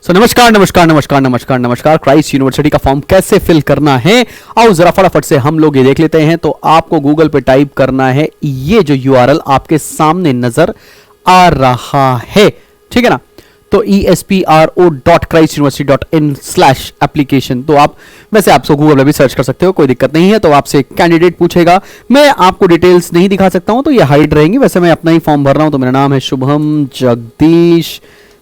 नमस्कार नमस्कार नमस्कार नमस्कार नमस्कार। क्राइस्ट यूनिवर्सिटी का फॉर्म कैसे फिल करना है, आओ जरा फटाफट से हम लोग ये देख लेते हैं। तो आपको गूगल पे टाइप करना है, ये जो यूआरएल आपके सामने नजर आ रहा है, ठीक है ना। तो espro.christuniversity.in/application। तो आप वैसे आपको गूगल पे भी सर्च कर सकते हो, कोई दिक्कत नहीं है। तो आपसे कैंडिडेट पूछेगा, मैं आपको डिटेल्स नहीं दिखा सकता हूं तो ये हाइड रहेंगी। वैसे मैं अपना ही फॉर्म भर रहा हूं, तो मेरा नाम है Shubham Jagdish,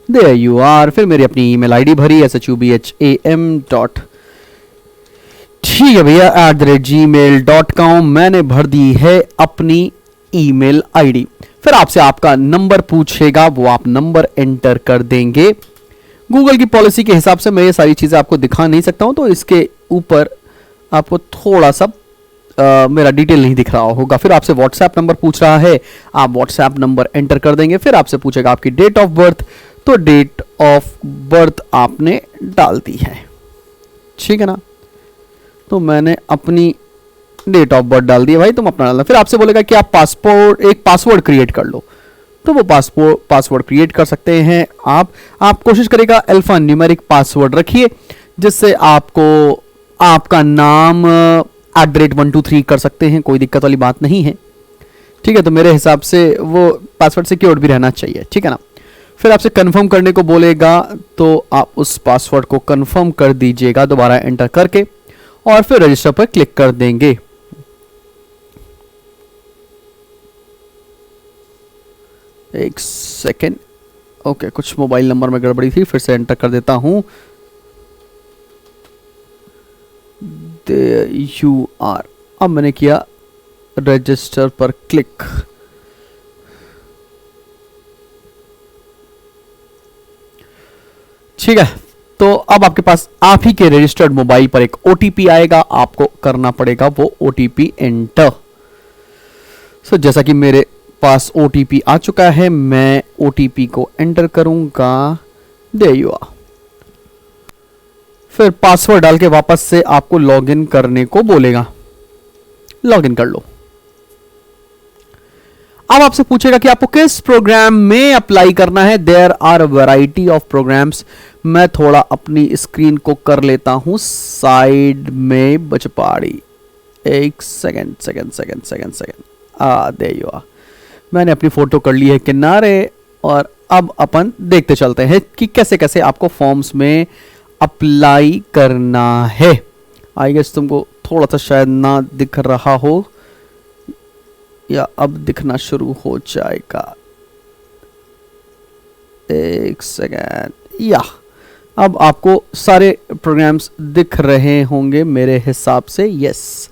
there you are. फिर मेरी अपनी ईमेल आईडी भरी shubham. ठीक है भैया @gmail.com। मैंने भर दी है अपनी ईमेल आईडी। फिर आपसे आपका नंबर पूछेगा, वो आप नंबर एंटर कर देंगे। गूगल की पॉलिसी के हिसाब से मैं ये सारी चीजें आपको दिखा नहीं सकता हूं, तो इसके ऊपर आपको थोड़ा सा मेरा डिटेल नहीं दिख रहा होगा। फिर आपसे व्हाट्सएप नंबर पूछ रहा है, आप व्हाट्सएप नंबर एंटर कर देंगे। फिर आपसे पूछेगा आपकी डेट ऑफ बर्थ, तो डेट ऑफ बर्थ आपने डाल दी है, ठीक है ना। तो मैंने अपनी डेट ऑफ बर्थ डाल दी है भाई, तुम अपना डालना। फिर आपसे बोलेगा कि आप एक पासवर्ड क्रिएट कर लो, तो वो पासवर्ड क्रिएट कर सकते हैं आप कोशिश करेगा अल्फा न्यूमेरिक पासवर्ड रखिए, जिससे आपको आपका नाम @123 कर सकते हैं, कोई दिक्कत वाली बात नहीं है, ठीक है। तो मेरे हिसाब से वो पासवर्ड सिक्योर्ड भी रहना चाहिए, ठीक है ना। फिर आपसे कंफर्म करने को बोलेगा, तो आप उस पासवर्ड को कंफर्म कर दीजिएगा दोबारा एंटर करके, और फिर रजिस्टर पर क्लिक कर देंगे। एक सेकेंड, ओके, कुछ मोबाइल नंबर में गड़बड़ी थी, फिर से एंटर कर देता हूं। There you are। अब मैंने किया रजिस्टर पर क्लिक। ठीक है, तो अब आपके पास आप ही के रजिस्टर्ड मोबाइल पर एक ओटीपी आएगा, आपको करना पड़ेगा वो ओटीपी एंटर। जैसा कि मेरे पास ओटीपी आ चुका है, मैं ओटीपी को एंटर करूंगा। There you are. फिर पासवर्ड डाल के वापस से आपको लॉगिन करने को बोलेगा, लॉगिन कर लो। अब आपसे पूछेगा कि आपको किस प्रोग्राम में अप्लाई करना है। There are variety of programs. मैं थोड़ा अपनी स्क्रीन को कर लेता हूं साइड में बचपाड़ी। एक सेकंड। There you are. मैंने अपनी फोटो कर ली है किनारे, और अब अपन देखते चलते हैं कि कैसे कैसे आपको फॉर्म्स में अप्लाई करना है। आई गेस तुमको थोड़ा सा शायद ना दिख रहा हो, या अब दिखना शुरू हो जाएगा। एक सेकेंड, या अब आपको सारे प्रोग्राम्स दिख रहे होंगे मेरे हिसाब से। यस,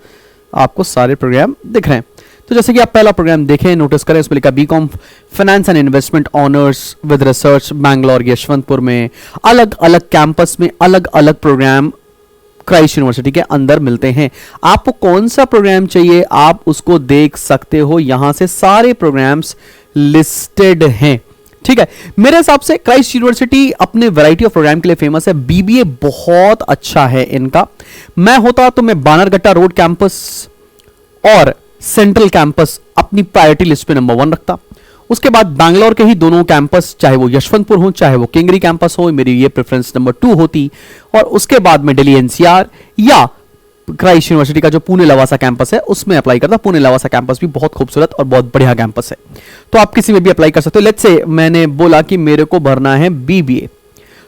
आपको सारे प्रोग्राम दिख रहे हैं। तो जैसे कि आप पहला प्रोग्राम देखें, नोटिस करें, उसमें लिखा BCom finance and investment honours with research, Bangalore Yeshwantpur में। अलग अलग कैंपस में अलग अलग प्रोग्राम क्राइस्ट यूनिवर्सिटी के अंदर मिलते हैं। आपको कौन सा प्रोग्राम चाहिए आप उसको देख सकते हो, यहां से सारे प्रोग्राम्स लिस्टेड हैं, ठीक है। मेरे हिसाब से क्राइस्ट यूनिवर्सिटी अपने वैरायटी ऑफ प्रोग्राम के लिए फेमस है। बीबीए बहुत अच्छा है इनका। मैं होता तो मैं बानरघट्टा रोड कैंपस और सेंट्रल कैंपस अपनी प्रायोरिटी लिस्ट पे नंबर 1 रखता। उसके बाद बैंगलोर के ही दोनों कैंपस, चाहे वो यशवंतपुर हो चाहे वो किंगरी कैंपस हो, मेरी ये प्रेफरेंस नंबर 2 होती। और उसके बाद में दिल्ली एनसीआर या क्राइस्ट यूनिवर्सिटी का जो पुणे लवासा कैंपस है उसमें अप्लाई करता। पुणे लवासा कैंपस भी बहुत खूबसूरत और बहुत बढ़िया कैंपस है, तो आप किसी में भी अप्लाई कर सकते हो। लेट्स से मैंने बोला कि मेरे को भरना है बीबीए,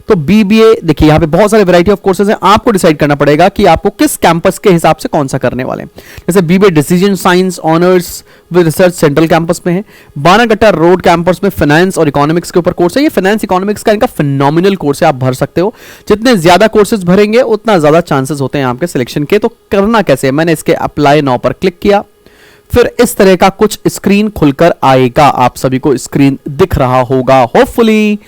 तो बीबीए देखिए यहाँ पे बहुत सारे वैरायटी ऑफ कोर्सेज हैं। आपको डिसाइड करना पड़ेगा कि आपको किस कैंपस के हिसाब से कौन सा करने वाले हैं। जैसे BBA decision science honours with research central campus में है। बानाघट्टा रोड कैंपस में फाइनेंस और इकोनॉमिक्स के ऊपर कोर्स है। ये फाइनेंस इकोनॉमिक्स का इनका फिनोमिनल कोर्स है, आप भर सकते हो। जितने ज्यादा कोर्सेज भरेंगे उतना ज्यादा चांसेस होते हैं आपके सिलेक्शन के। तो करना कैसे, मैंने इसके अप्लाई नाउ पर क्लिक किया। फिर इस तरह का कुछ स्क्रीन खुलकर आएगा, आप सभी को स्क्रीन दिख रहा होगा होपफुली।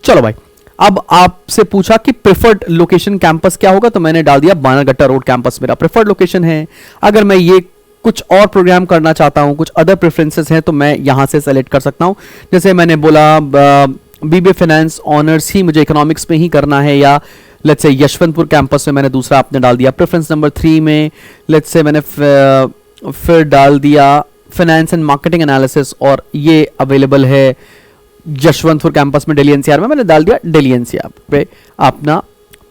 चलो भाई, अब आपसे पूछा कि प्रेफर्ड लोकेशन कैंपस क्या होगा, तो मैंने डाल दिया बानाघट्टा रोड कैंपस मेरा प्रेफर्ड लोकेशन है। अगर मैं ये कुछ और प्रोग्राम करना चाहता हूं, कुछ अदर प्रेफरेंसेस हैं, तो मैं यहां से सेलेक्ट कर सकता हूं। जैसे मैंने बोला बीबीए फाइनेंस ऑनर्स ही मुझे इकोनॉमिक्स में ही करना है, या लेट्स से यशवंतपुर कैंपस में मैंने दूसरा आपने डाल दिया प्रेफरेंस नंबर 3 में। लेट्स से मैंने फिर डाल दिया फाइनेंस एंड मार्केटिंग एनालिसिस, और ये अवेलेबल है यशवंतपुर कैंपस में दिल्ली एनसीआर में, मैंने डाल दिया दिल्ली एनसीआर पे अपना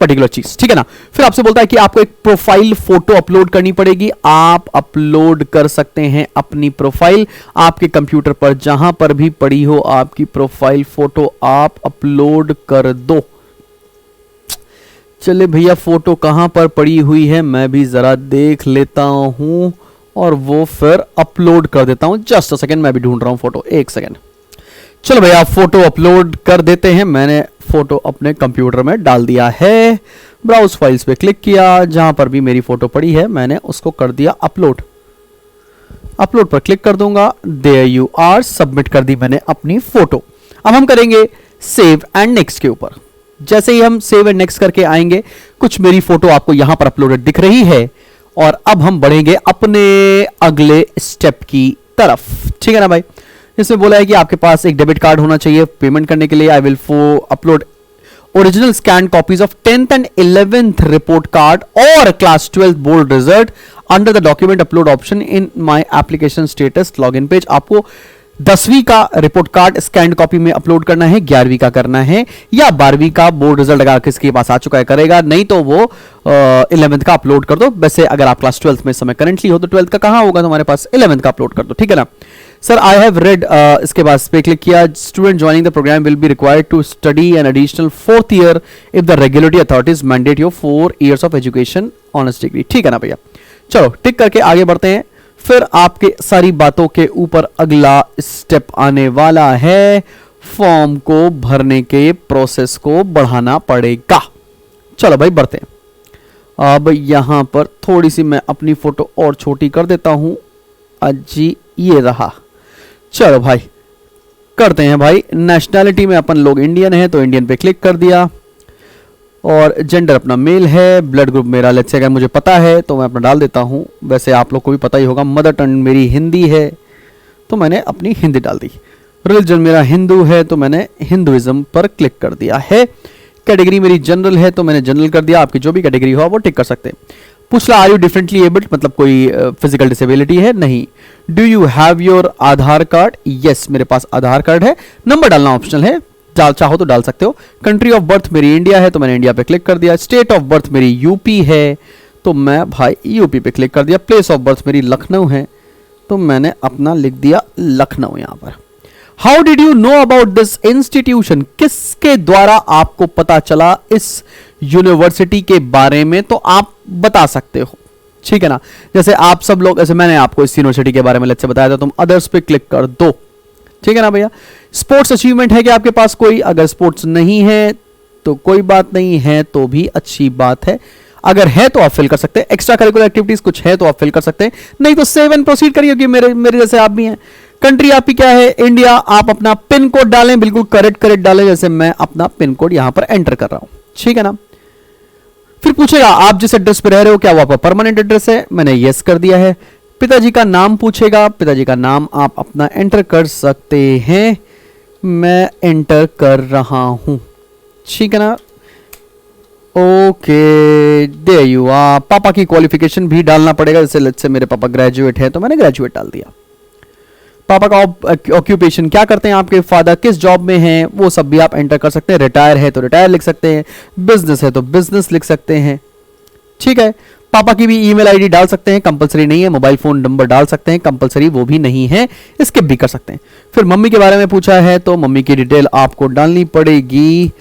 पर्टिकुलर चीज, ठीक है ना। फिर आपसे बोलता है कि आपको एक प्रोफाइल फोटो अपलोड करनी पड़ेगी। आप अपलोड कर सकते हैं अपनी प्रोफाइल आपके कंप्यूटर पर, जहां पर भी पड़ी हो आपकी प्रोफाइल फोटो आप अपलोड कर दो। चले भैया, फोटो कहां पर पड़ी हुई है मैं भी जरा देख लेता हूं और वो फिर अपलोड कर देता हूं। जस्ट अ सेकंड, मैं भी ढूंढ रहा हूं फोटो, एक सेकंड। चलो भैया, फोटो अपलोड कर देते हैं। मैंने फोटो अपने कंप्यूटर में डाल दिया है। ब्राउज फाइल्स पे क्लिक किया, जहां पर भी मेरी फोटो पड़ी है मैंने उसको कर दिया अपलोड। अपलोड पर क्लिक कर दूंगा, देयर यू आर, सबमिट कर दी मैंने अपनी फोटो। अब हम करेंगे सेव एंड नेक्स्ट के ऊपर। जैसे ही हम सेव एंड नेक्स्ट करके आएंगे, कुछ मेरी फोटो आपको यहां पर अपलोडेड दिख रही है और अब हम बढ़ेंगे अपने अगले स्टेप की तरफ, ठीक है ना भाई। इसमें बोला है कि आपके पास एक डेबिट कार्ड होना चाहिए पेमेंट करने के लिए। I will upload original scan copies of 10th and 11th report card और class 12 board result under the document upload option in my application status login page. आपको 10वीं का रिपोर्ट कार्ड स्कैन कॉपी में upload करना है, 11वीं का करना है, या 12वीं का बोर्ड रिजल्ट अगर किसके पास आ चुका है करेगा, नहीं तो वो 11th का अपलोड कर दो। वैसे अगर आप क्लास 12th में इस समय करंटली हो तो 12th का कहां होगा तुम्हारे पास, 11th का अपलोड कर दो, ठीक है ना। सर आई हैव रेड, इसके बाद पे क्लिक किया, student joining the program will be required to study an additional 4th year if the regulatory authorities mandate your 4 years of education honours degree, ठीक है ना भैया। चलो टिक करके आगे बढ़ते हैं। फिर आपके सारी बातों के ऊपर अगला स्टेप आने वाला है, फॉर्म को भरने के प्रोसेस को बढ़ाना पड़ेगा। चलो भाई बढ़ते हैं। अब यहां पर थोड़ी सी मैं अपनी फोटो और छोटी कर देता हूं। अजी ये रहा। चलो भाई करते हैं भाई। नेशनैलिटी में अपन लोग इंडियन है तो इंडियन पे क्लिक कर दिया और जेंडर अपना मेल है। ब्लड ग्रुप मेरा लेट्स से अगर मुझे पता है तो मैं अपना डाल देता हूं, वैसे आप लोग को भी पता ही होगा। मदर टंग मेरी हिंदी है तो मैंने अपनी हिंदी डाल दी। रिलीजन मेरा हिंदू है तो मैंने हिंदुइज्म पर क्लिक कर दिया है। कैटेगरी मेरी जनरल है तो मैंने जनरल कर दिया। आपकी जो भी कैटेगरी हो वो टिक कर सकते हैं। पूछ रहा आर यू डिफरेंटली एबल्ड, मतलब कोई फिजिकल डिसेबिलिटी है, नहीं। Do you have your Aadhaar card, yes मेरे पास आधार कार्ड है। नंबर डालना ऑप्शनल है, चाहो तो डाल सकते हो। कंट्री ऑफ बर्थ मेरी इंडिया है तो मैंने इंडिया पे क्लिक कर दिया। स्टेट ऑफ बर्थ मेरी यूपी है तो मैं भाई यूपी पे क्लिक कर दिया। प्लेस ऑफ बर्थ मेरी लखनऊ है तो मैंने अपना लिख दिया लखनऊ यहां पर। How did you know about this institution, किसके द्वारा आपको पता चला इस यूनिवर्सिटी के बारे में, तो आप बता सकते हो, ठीक है ना। जैसे आप सब लोग, जैसे मैंने आपको इस यूनिवर्सिटी के बारे में लेट्स से बताया था, तुम अदर्स पे क्लिक कर दो, ठीक है ना भैया। स्पोर्ट्स अचीवमेंट है कि आपके पास कोई, अगर स्पोर्ट्स नहीं है तो कोई बात नहीं है तो भी अच्छी बात है, अगर है तो आप फिल कर सकते हैं। एक्स्ट्रा करिकुलर एक्टिविटीज कुछ है तो आप फिल कर सकते हैं, नहीं तो सेव एंड प्रोसीड करिए क्योंकि मेरे जैसे आप भी हैं। कंट्री आपकी क्या है, इंडिया। आप अपना पिन कोड डालें, बिल्कुल करेक्ट डालें, जैसे मैं अपना पिन कोड यहां पर एंटर कर रहा हूं, ठीक है ना। फिर पूछेगा आप जिस एड्रेस पे रह रहे हो क्या वो आपका परमानेंट एड्रेस है, मैंने यस कर दिया है। पिताजी का नाम पूछेगा, पिताजी का नाम आप अपना एंटर कर सकते हैं, मैं एंटर कर रहा हूं, ठीक है ना। Okay there you are. पापा की क्वालिफिकेशन भी डालना पड़ेगा, जैसे लेट्स से मेरे पापा ग्रेजुएट है तो मैंने ग्रेजुएट डाल दिया। पापा का ऑक्यूपेशन क्या करते हैं, आपके फादर किस जॉब में हैं, वो सब भी आप एंटर कर सकते हैं। रिटायर है तो रिटायर लिख सकते हैं, बिजनेस है तो बिजनेस लिख सकते हैं, ठीक है। पापा की भी ईमेल आईडी डाल सकते हैं, कंपलसरी नहीं है। मोबाइल फोन नंबर डाल सकते हैं, कंपलसरी वो भी नहीं है, स्किप भी कर सकते हैं। फिर मम्मी के बारे में पूछा है तो मम्मी की डिटेल आपको डालनी पड़ेगी,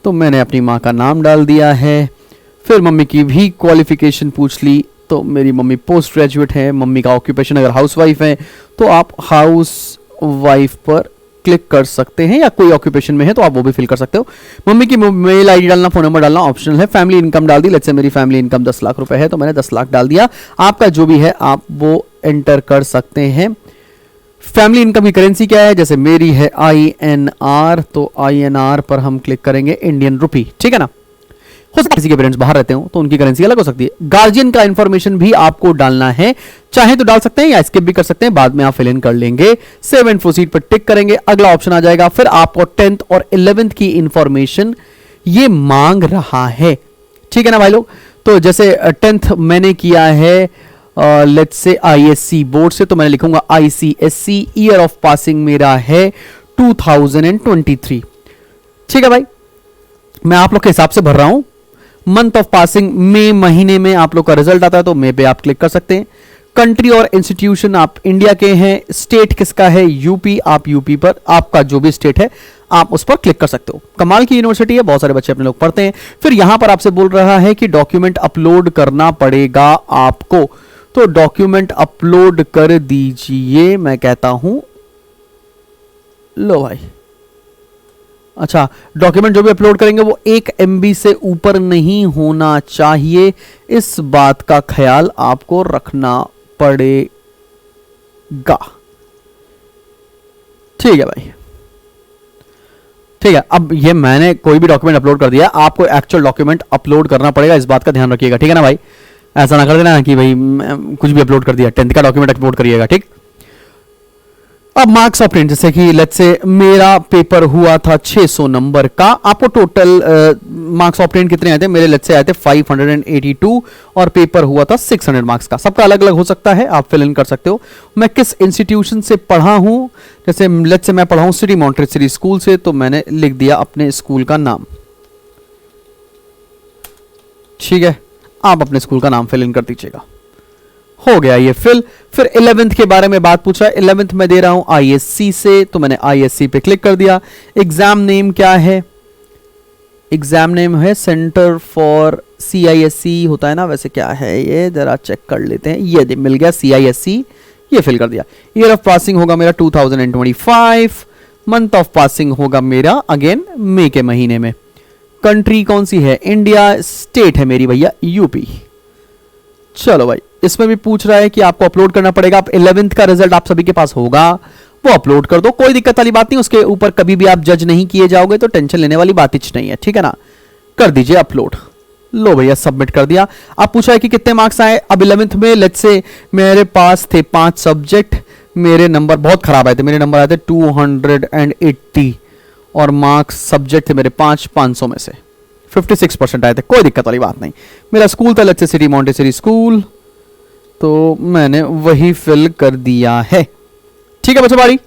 तो मैंने अपनी माँ का नाम डाल दिया है। फिर मम्मी की भी क्वालिफिकेशन पूछ ली तो मेरी मम्मी पोस्ट ग्रेजुएट है। मम्मी का ऑक्यूपेशन अगर हाउसवाइफ है तो आप हाउस वाइफ पर क्लिक कर सकते हैं, या कोई ऑक्यूपेशन में है तो आप वो भी फिल कर सकते हो। मम्मी की मेल आईडी डालना, फोन नंबर डालना ऑप्शनल है। फैमिली इनकम डाल दी, लेट्स से मेरी फैमिली इनकम 10 लाख रुपए है तो मैंने 10 लाख डाल दिया। आपका जो भी है आप वो एंटर कर सकते हैं। फैमिली इनकम की करेंसी क्या है, जैसे मेरी है INR तो INR पर हम क्लिक करेंगे, इंडियन रुपी, ठीक है ना। हो सकता है किसी के पेरेंट्स बाहर रहते हो तो उनकी करेंसी अलग हो सकती है। गार्जियन का इंफॉर्मेशन भी आपको डालना है, चाहे तो डाल सकते हैं या स्किप भी कर सकते हैं, बाद में आप फिल इन कर लेंगे। सेव एंड प्रोसीड पर टिक करेंगे, अगला ऑप्शन आ जाएगा। फिर आपको 10th और 11th की इंफॉर्मेशन ये मांग रहा है, ठीक है ना भाई लोग। तो जैसे 10th मैंने किया है लेट्स से ISC बोर्ड से, तो मैंने लिखूंगा ICSC। ईयर ऑफ पासिंग मेरा है 2023। ठीक है भाई, मैं आप लोग के हिसाब से भर रहा हूं। मंथ ऑफ पासिंग मई महीने में आप लोग का रिजल्ट आता है, तो मई पे आप क्लिक कर सकते हैं। कंट्री और इंस्टीट्यूशन आप इंडिया के हैं, स्टेट किसका है यूपी, आप यूपी पर, आपका जो भी स्टेट है आप उस पर क्लिक कर सकते हो। कमाल की यूनिवर्सिटी है, बहुत सारे बच्चे अपने लोग पढ़ते हैं। फिर यहां पर आपसे बोल रहा है कि डॉक्यूमेंट अपलोड करना पड़ेगा आपको, तो डॉक्यूमेंट अपलोड कर दीजिए। मैं कहता हूं लो भाई, अच्छा डॉक्यूमेंट जो भी अपलोड करेंगे वो 1 MB से ऊपर नहीं होना चाहिए, इस बात का ख्याल आपको रखना पड़ेगा। ठीक है भाई, ठीक है। अब ये मैंने कोई भी डॉक्यूमेंट अपलोड कर दिया, आपको एक्चुअल डॉक्यूमेंट अपलोड करना पड़ेगा, इस बात का ध्यान रखिएगा। ठीक है ना भाई, ऐसा ना कर देना कि भाई कुछ भी अपलोड कर दिया, 10th का डॉक्यूमेंट अपलोड करिएगा। ठीक, अब मार्क्स ऑफ प्रिंट, जैसे कि लेट्स से मेरा पेपर हुआ था 600 नंबर का, आपको टोटल मार्क्स ऑफ प्रिंट कितने आए थे? मेरे लेट्स से आए थे 582 और पेपर हुआ था 600 मार्क्स का। सबका अलग अलग हो सकता है, आप फिल इन कर सकते हो। मैं किस इंस्टीट्यूशन से पढ़ा हूं, जैसे लेट्स से मैं पढ़ा हूं सिटी मॉन्टेसरी स्कूल से, तो मैंने लिख दिया अपने स्कूल का नाम। ठीक है, आप अपने स्कूल का नाम फिल इन कर दीजिएगा। हो गया ये फिल। फिर 11th के बारे में बात पूछा है, 11th में दे रहा हूं ISC से, तो मैंने ISC पे क्लिक कर दिया। एग्जाम नेम क्या है? एग्जाम नेम है सेंटर फॉर CISC होता है ना, वैसे क्या है ये जरा चेक कर लेते हैं। ये मिल गया CISC, ये फिल कर दिया। ईयर ऑफ पासिंग होगा मेरा 2025। मंथ ऑफ पासिंग होगा मेरा अगेन मई के महीने में। कंट्री कौन सी है? इंडिया। स्टेट है मेरी भैया यूपी। चलो भाई, इसमें भी पूछ रहा है कि आपको अपलोड करना पड़ेगा। आप 11th का रिजल्ट आप सभी के पास होगा, वो अपलोड कर दो, कोई दिक्कत वाली बात नहीं। उसके ऊपर कभी भी आप जज नहीं किए जाओगे, तो टेंशन लेने वाली बात ही नहीं है। ठीक है ना, कर दीजिए अपलोड। लो भैया, सबमिट कर दिया। अब पूछा है कि कितने मार्क्स आए। अब 11th में लेट्स से मेरे पास थे 5 सब्जेक्ट, मेरे नंबर बहुत खराब आए थे, मेरे नंबर आए थे 280 और मार्क्स सब्जेक्ट थे मेरे 500 में से 56% आए थे। कोई दिक्कत वाली बात नहीं। मेरा स्कूल था let's say city Montessori school, तो मैंने वही फिल कर दिया है। ठीक है बच्चों बारी,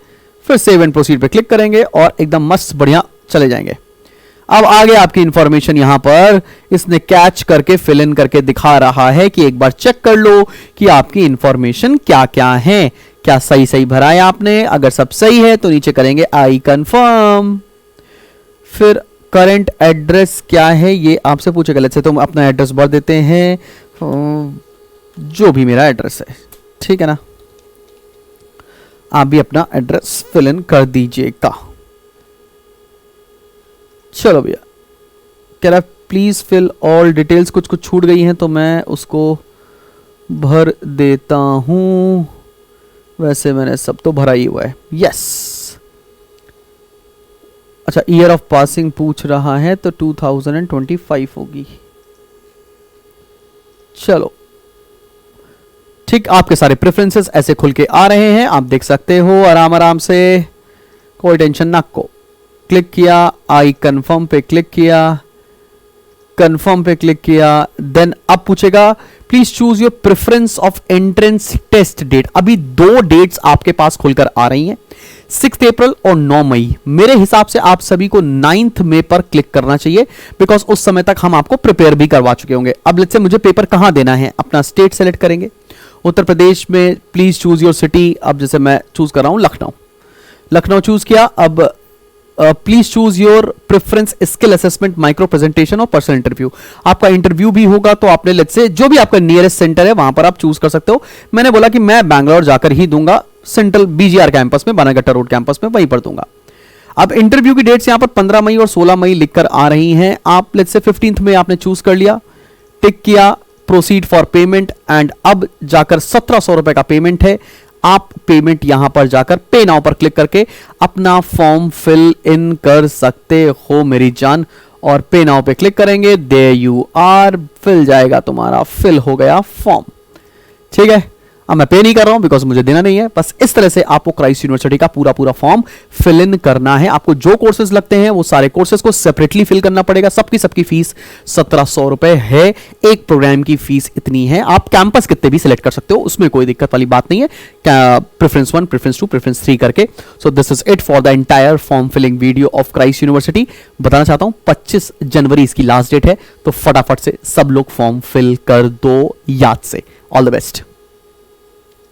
फिर सेव एंड प्रोसीड पे क्लिक करेंगे और एकदम मस्त बढ़िया चले जाएंगे। अब आगे आपकी इंफॉर्मेशन यहां पर इसने कैच करके फिल इन करके दिखा रहा है कि एक बार चेक कर लो कि आपकी इंफॉर्मेशन क्या क्या है, क्या सही सही भरा है आपने। अगर सब सही है तो नीचे करेंगे आई कंफर्म। फिर करंट एड्रेस क्या है ये आपसे पूछेगा। लेट्स से तुम अपना एड्रेस भर देते हैं, जो भी मेरा एड्रेस है। ठीक है ना, आप भी अपना एड्रेस फिल इन कर दीजिएगा। चलो भैया, कह रहा प्लीज फिल ऑल डिटेल्स, कुछ कुछ छूट गई हैं तो मैं उसको भर देता हूं। वैसे मैंने सब तो भरा ही हुआ है। यस, अच्छा ईयर ऑफ पासिंग पूछ रहा है तो 2025 होगी। चलो ठीक, आपके सारे प्रेफरेंसेस ऐसे खुल के आ रहे हैं, आप देख सकते हो आराम आराम से, कोई टेंशन ना को। क्लिक किया, आई कंफर्म पे क्लिक किया, कंफर्म पे क्लिक किया। देन अब पूछेगा please choose your preference of entrance test date. अभी 2 डेट्स आपके पास खुलकर आ रही हैं, 6 अप्रैल और 9 मई। मेरे हिसाब से आप सभी को 9 मई पर क्लिक करना चाहिए, बिकॉज उस समय तक हम आपको प्रिपेयर भी करवा चुके होंगे। अब लेट्स से मुझे पेपर कहां देना है, अपना स्टेट सेलेक्ट करेंगे। उत्तर प्रदेश में प्लीज चूज योर सिटी। अब जैसे मैं चूज कर रहा हूं लखनऊ, लखनऊ चूज किया। अब please choose your preference skill assessment, micro presentation और पर्सनल इंटरव्यू। आपका इंटरव्यू भी होगा तो आपने लेट्स से जो भी आपका नियरेस्ट सेंटर है वहां पर आप चूज कर सकते हो। मैंने बोला कि मैं बैंगलोर जाकर ही दूंगा, सेंट्रल BGR कैंपस में, बनागट्टा रोड कैंपस में, वहीं पर दूंगा। अब इंटरव्यू की डेट्स यहां पर 15 मई और 16 मई लिखकर आ रही हैं। आप लेट्स से 15 में आपने चूज कर लिया, टिक किया, प्रोसीड फॉर पेमेंट, एंड अब जाकर 1700 रुपए का पेमेंट है। आप पेमेंट यहां पर जाकर पे नाउ पर क्लिक करके अपना फॉर्म फिल इन कर सकते हो मेरी जान, और पे नाउ पे क्लिक करेंगे, देयर यू आर, फिल जाएगा तुम्हारा, फिल हो गया फॉर्म। ठीक है, अब मैं पे नहीं कर रहा हूं बिकॉज मुझे देना नहीं है। बस इस तरह से आपको क्राइस्ट यूनिवर्सिटी का पूरा पूरा फॉर्म फिल इन करना है। आपको जो कोर्सेज लगते हैं वो सारे कोर्सेज को सेपरेटली फिल करना पड़ेगा। सबकी फीस 1700 रुपए है। एक प्रोग्राम की फीस इतनी है। आप कैंपस कितने भी सिलेक्ट कर सकते हो, उसमें कोई दिक्कत वाली बात नहीं है, प्रेफरेंस 1, प्रेफरेंस 2, प्रेफरेंस 3 करके। So this is it for the entire form filling video of Christ University. बताना चाहता हूं 25 जनवरी इसकी लास्ट डेट है, तो फटाफट से सब लोग फॉर्म फिल कर दो याद से। All the best.